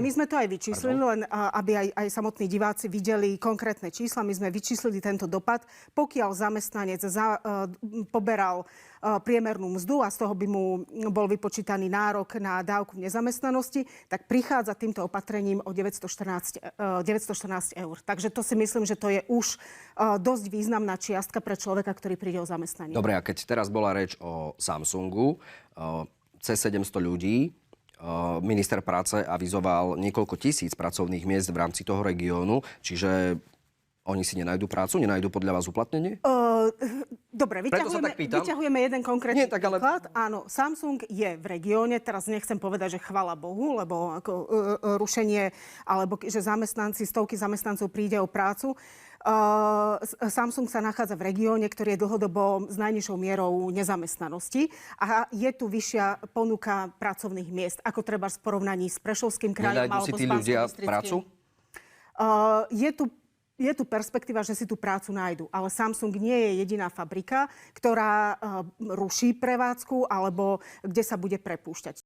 my sme to aj vyčíslili, len aby aj samotní diváci videli konkrétne čísla. My sme vyčíslili tento dopad. Pokiaľ zamestnanec poberal priemernú mzdu a z toho by mu bol vypočítaný nárok na dávku v nezamestnanosti, tak prichádza týmto opatrením o 914 eur. Takže to si myslím, že to je už dosť významná čiastka pre človeka, ktorý príde o zamestnanie. Dobre, a keď teraz bola reč o Samsungu, cez 700 ľudí, minister práce avizoval niekoľko tisíc pracovných miest v rámci toho regiónu, čiže oni si nenajdu prácu? Nenajdu podľa vás uplatnenie? Dobre, vyťahujeme jeden konkrétny príklad. Áno, Samsung je v regióne, teraz nechcem povedať, že chvala Bohu, lebo ako rušenie, alebo že stovky zamestnancov príde o prácu. Samsung sa nachádza v regióne, ktorý je dlhodobo s najnižšou mierou nezamestnanosti a je tu vyššia ponuka pracovných miest, ako treba v porovnaní s Prešovským krajom alebo s Banskobystrickým. Nenajdu si tí ľudia prácu? Je tu perspektíva, že si tú prácu nájdu, ale Samsung nie je jediná fabrika, ktorá ruší prevádzku alebo kde sa bude prepúšťať.